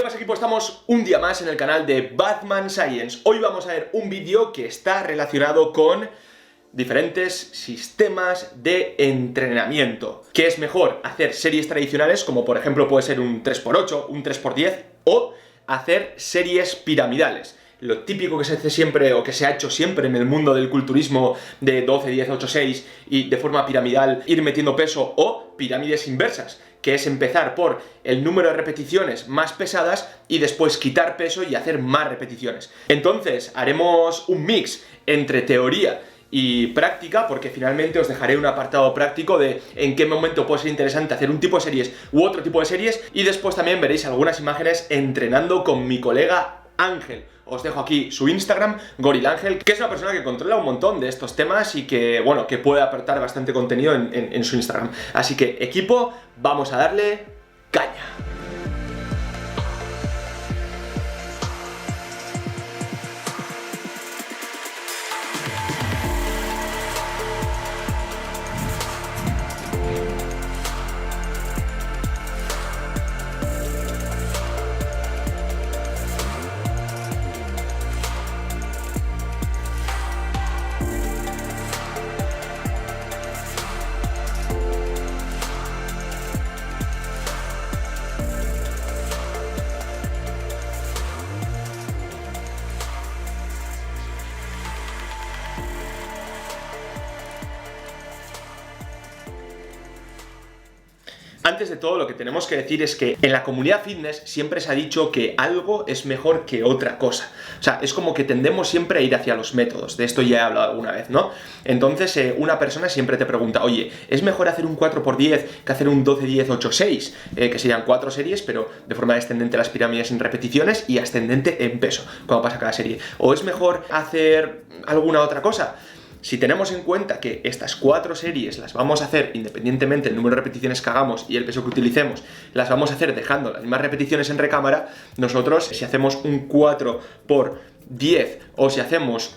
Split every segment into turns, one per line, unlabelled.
¿Qué pasa, equipo? Estamos un día más en el canal de Batman Science. Hoy vamos a ver un vídeo que está relacionado con diferentes sistemas de entrenamiento. ¿Qué es mejor? ¿Hacer series tradicionales, como por ejemplo puede ser un 3×8, un 3×10, o hacer series piramidales? Lo típico que se hace siempre, o que se ha hecho siempre en el mundo del culturismo, de 12, 10, 8, 6, y de forma piramidal ir metiendo peso, o pirámides inversas, que es empezar por el número de repeticiones más pesadas y después quitar peso y hacer más repeticiones. Entonces haremos un mix entre teoría y práctica, porque finalmente os dejaré un apartado práctico de en qué momento puede ser interesante hacer un tipo de series u otro tipo de series, y después también veréis algunas imágenes entrenando con mi colega Ángel. Os dejo aquí su Instagram, GorillaAngel, que es una persona que controla un montón de estos temas y que, bueno, que puede aportar bastante contenido en su Instagram. Así que, equipo, vamos a darle caña. Antes de todo, lo que tenemos que decir es que en la comunidad fitness siempre se ha dicho que algo es mejor que otra cosa. O sea, es como que tendemos siempre a ir hacia los métodos. De esto ya he hablado alguna vez, ¿no? Entonces, una persona siempre te pregunta, oye, ¿es mejor hacer un 4×10 que hacer un 12, 10, 8, 6? Que serían 4 series, pero de forma descendente las pirámides en repeticiones y ascendente en peso, cuando pasa cada serie. ¿O es mejor hacer alguna otra cosa? Si tenemos en cuenta que estas 4 series las vamos a hacer independientemente del número de repeticiones que hagamos y el peso que utilicemos, las vamos a hacer dejando las mismas repeticiones en recámara, nosotros, si hacemos un 4×10 o si hacemos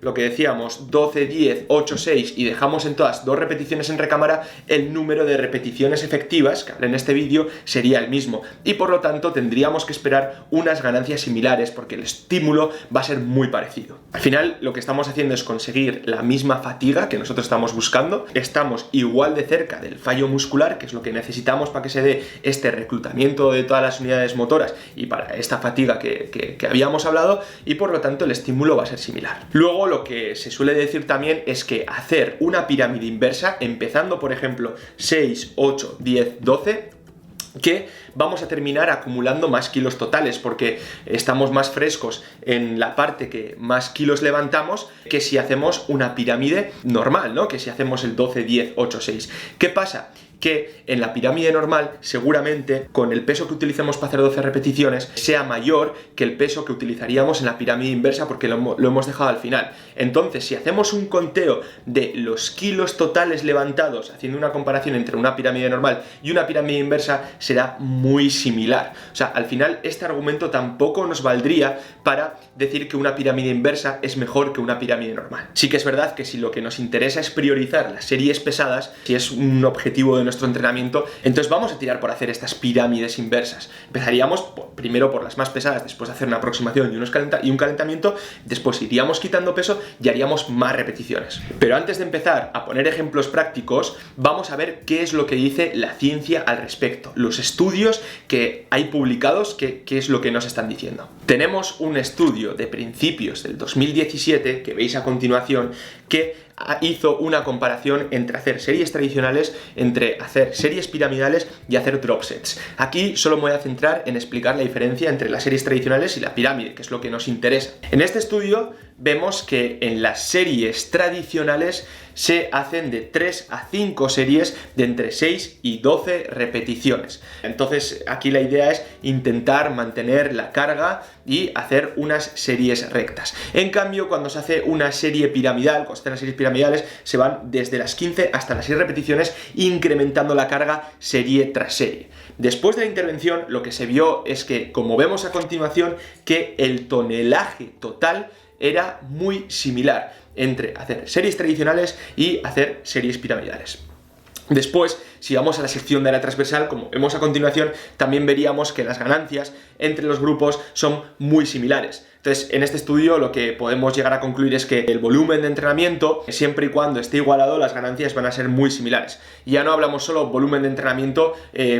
lo que decíamos, 12, 10, 8, 6 y dejamos en todas 2 repeticiones en recámara, el número de repeticiones efectivas que hablé en este vídeo sería el mismo, y por lo tanto tendríamos que esperar unas ganancias similares porque el estímulo va a ser muy parecido. Al final lo que estamos haciendo es conseguir la misma fatiga que nosotros estamos buscando, estamos igual de cerca del fallo muscular, que es lo que necesitamos para que se dé este reclutamiento de todas las unidades motoras y para esta fatiga que habíamos hablado, y por lo tanto el estímulo va a ser similar. Luego, lo que se suele decir también es que hacer una pirámide inversa, empezando por ejemplo 6, 8, 10, 12, que vamos a terminar acumulando más kilos totales porque estamos más frescos en la parte que más kilos levantamos que si hacemos una pirámide normal, ¿no? Que si hacemos el 12, 10, 8, 6. ¿Qué pasa? Que en la pirámide normal, seguramente, con el peso que utilicemos para hacer 12 repeticiones, sea mayor que el peso que utilizaríamos en la pirámide inversa porque lo hemos dejado al final. Entonces, si hacemos un conteo de los kilos totales levantados, haciendo una comparación entre una pirámide normal y una pirámide inversa, será muy similar. O sea, al final, este argumento tampoco nos valdría para decir que una pirámide inversa es mejor que una pirámide normal. Sí que es verdad que si lo que nos interesa es priorizar las series pesadas, si es un objetivo de nuestro entrenamiento, entonces vamos a tirar por hacer estas pirámides inversas. Empezaríamos primero por las más pesadas, después hacer una aproximación y un calentamiento, después iríamos quitando peso y haríamos más repeticiones. Pero antes de empezar a poner ejemplos prácticos, vamos a ver qué es lo que dice la ciencia al respecto, los estudios que hay publicados, qué es lo que nos están diciendo. Tenemos un estudio de principios del 2017, que veis a continuación, que hizo una comparación entre hacer series tradicionales, entre hacer series piramidales y hacer drop sets. Aquí solo me voy a centrar en explicar la diferencia entre las series tradicionales y la pirámide, que es lo que nos interesa. En este estudio vemos que en las series tradicionales se hacen de 3 a 5 series de entre 6 y 12 repeticiones. Entonces aquí la idea es intentar mantener la carga y hacer unas series rectas. En cambio, cuando se hace una serie piramidal, cuando se hacen las series piramidales, se van desde las 15 hasta las 6 repeticiones, incrementando la carga serie tras serie. Después de la intervención, lo que se vio es que, como vemos a continuación, que el tonelaje total era muy similar entre hacer series tradicionales y hacer series piramidales. Después si vamos a la sección de área transversal, como vemos a continuación, también veríamos que las ganancias entre los grupos son muy similares. Entonces, en este estudio lo que podemos llegar a concluir es que el volumen de entrenamiento, siempre y cuando esté igualado, las ganancias van a ser muy similares. Y ya no hablamos solo volumen de entrenamiento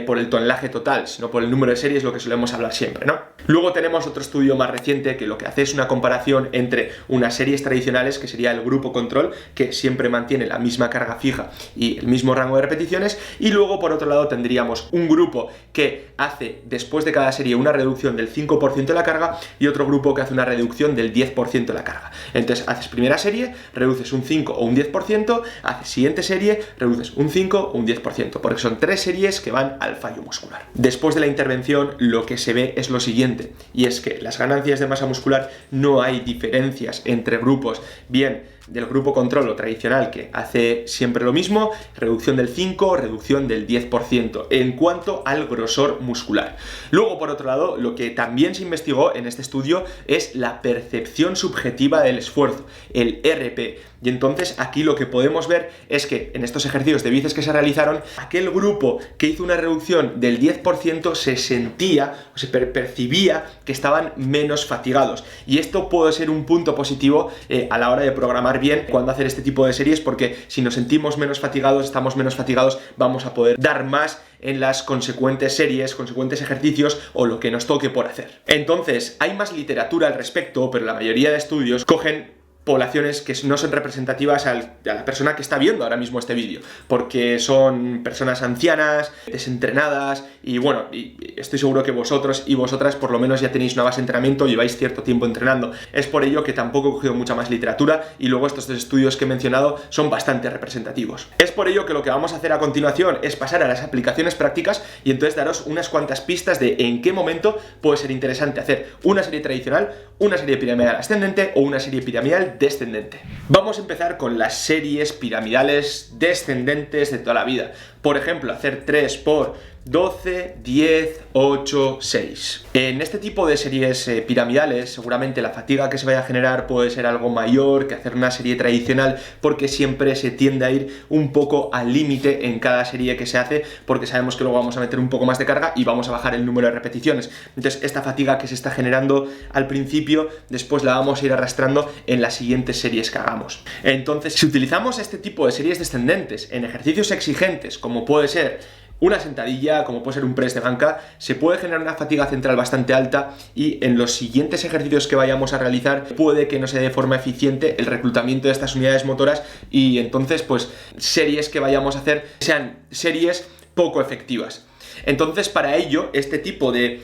por el tonelaje total, sino por el número de series, lo que solemos hablar siempre, ¿no? Luego tenemos otro estudio más reciente que lo que hace es una comparación entre unas series tradicionales, que sería el grupo control, que siempre mantiene la misma carga fija y el mismo rango de repeticiones, y luego por otro lado tendríamos un grupo que hace después de cada serie una reducción del 5% de la carga y otro grupo que hace una reducción del 10% de la carga. Entonces haces primera serie, reduces un 5 o un 10%, haces siguiente serie, reduces un 5 o un 10%, porque son 3 series que van al fallo muscular. Después de la intervención lo que se ve es lo siguiente, y es que las ganancias de masa muscular no hay diferencias entre grupos, bien del grupo control o tradicional, que hace siempre lo mismo, reducción del 5, reducción del 10%, en cuanto al grosor muscular. Luego, por otro lado, lo que también se investigó en este estudio es la percepción subjetiva del esfuerzo, el RP. Y entonces aquí lo que podemos ver es que en estos ejercicios de bíceps que se realizaron, aquel grupo que hizo una reducción del 10% se sentía o se percibía que estaban menos fatigados. Y esto puede ser un punto positivo a la hora de programar bien cuando hacer este tipo de series, porque si nos sentimos menos fatigados, estamos menos fatigados, vamos a poder dar más en las consecuentes series, consecuentes ejercicios o lo que nos toque por hacer. Entonces, hay más literatura al respecto, pero la mayoría de estudios cogen poblaciones que no son representativas a la persona que está viendo ahora mismo este vídeo, porque son personas ancianas, desentrenadas, y bueno, y estoy seguro que vosotros y vosotras por lo menos ya tenéis una base de entrenamiento, lleváis cierto tiempo entrenando. Es por ello que tampoco he cogido mucha más literatura, y luego estos 2 estudios que he mencionado son bastante representativos. Es por ello que lo que vamos a hacer a continuación es pasar a las aplicaciones prácticas y entonces daros unas cuantas pistas de en qué momento puede ser interesante hacer una serie tradicional, una serie piramidal ascendente o una serie piramidal descendente. Vamos a empezar con las series piramidales descendentes de toda la vida. Por ejemplo, hacer 3 por 12, 10, 8, 6. En este tipo de series piramidales, seguramente la fatiga que se vaya a generar puede ser algo mayor que hacer una serie tradicional, porque siempre se tiende a ir un poco al límite en cada serie que se hace, porque sabemos que luego vamos a meter un poco más de carga y vamos a bajar el número de repeticiones. Entonces, esta fatiga que se está generando al principio, después la vamos a ir arrastrando en las siguientes series que hagamos. Entonces, si utilizamos este tipo de series descendentes en ejercicios exigentes, como puede ser una sentadilla, como puede ser un press de banca, se puede generar una fatiga central bastante alta, y en los siguientes ejercicios que vayamos a realizar puede que no se dé de forma eficiente el reclutamiento de estas unidades motoras, y entonces pues series que vayamos a hacer sean series poco efectivas. Entonces, para ello, este tipo de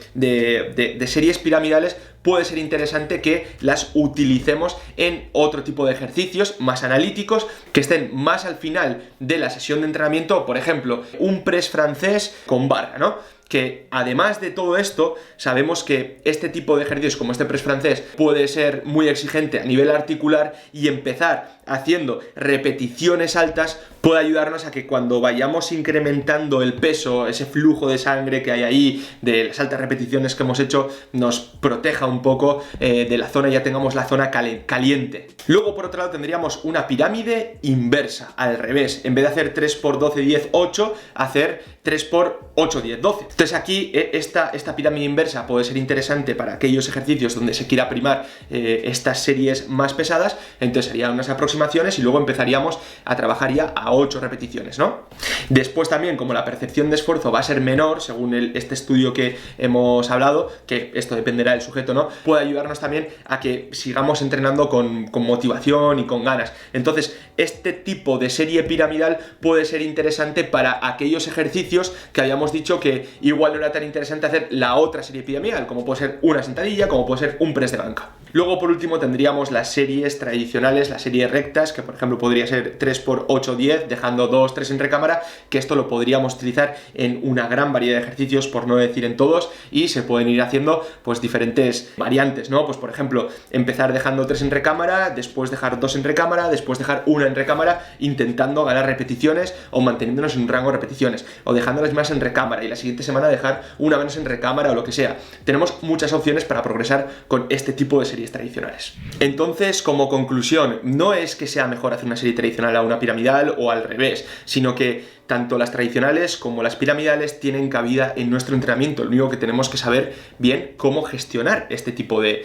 series piramidales puede ser interesante que las utilicemos en otro tipo de ejercicios más analíticos, que estén más al final de la sesión de entrenamiento. Por ejemplo, un press francés con barra, ¿no? Que además de todo esto, sabemos que este tipo de ejercicios como este press francés puede ser muy exigente a nivel articular, y empezar haciendo repeticiones altas puede ayudarnos a que cuando vayamos incrementando el peso, ese flujo de sangre que hay ahí de las altas repeticiones que hemos hecho, nos proteja un poco de la zona y ya tengamos la zona caliente. Luego, por otro lado, tendríamos una pirámide inversa, al revés. En vez de hacer 3 por 12, 10, 8, hacer 3 por 8, 10, 12. Entonces aquí esta pirámide inversa puede ser interesante para aquellos ejercicios donde se quiera primar estas series más pesadas. Entonces serían unas aproximaciones y luego empezaríamos a trabajar ya a 8 repeticiones, ¿no? Después también, como la percepción de esfuerzo va a ser menor, según este estudio que hemos hablado, que esto dependerá del sujeto, ¿no? Puede ayudarnos también a que sigamos entrenando con motivación y con ganas. Entonces, este tipo de serie piramidal puede ser interesante para aquellos ejercicios que habíamos dicho que igual no era tan interesante hacer la otra serie piramidal, como puede ser una sentadilla, como puede ser un press de banca. Luego, por último, tendríamos las series tradicionales, las series rectas, que por ejemplo podría ser 3 por 8, 10, dejando 2, 3 en recámara, que esto lo podríamos utilizar en una gran variedad de ejercicios, por no decir en todos, y se pueden ir haciendo pues diferentes variantes, ¿no? Pues por ejemplo, empezar dejando 3 en recámara, después dejar 2 en recámara, después dejar 1 en recámara, intentando ganar repeticiones o manteniéndonos en un rango de repeticiones, o dejándolas más en recámara y la siguiente semana dejar una menos en recámara o lo que sea. Tenemos muchas opciones para progresar con este tipo de series tradicionales. Entonces, como conclusión, no es que sea mejor hacer una serie tradicional a una piramidal o al revés, sino que tanto las tradicionales como las piramidales tienen cabida en nuestro entrenamiento. Lo único que tenemos que saber bien cómo gestionar este tipo de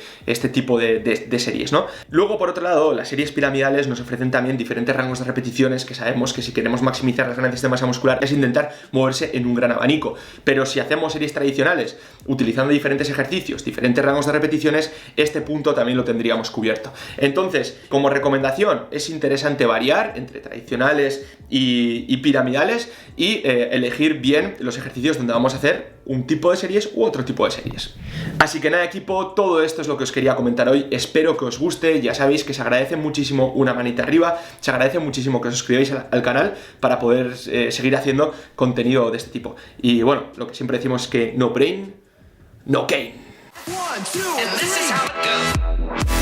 series, ¿no? Luego, por otro lado, las series piramidales nos ofrecen también diferentes rangos de repeticiones que sabemos que si queremos maximizar las ganancias de masa muscular es intentar moverse en un gran abanico. Pero si hacemos series tradicionales utilizando diferentes ejercicios, diferentes rangos de repeticiones, este punto también lo tendríamos cubierto. Entonces, como recomendación, es interesante variar entre tradicionales y piramidales y elegir bien los ejercicios donde vamos a hacer un tipo de series u otro tipo de series. Así que nada, equipo, todo esto es lo que os quería comentar hoy. Espero que os guste. Ya sabéis que se agradece muchísimo una manita arriba, se agradece muchísimo que os suscribáis al canal para poder seguir haciendo contenido de este tipo. Y bueno, lo que siempre decimos es que no brain, no gain.
1, 2, 3.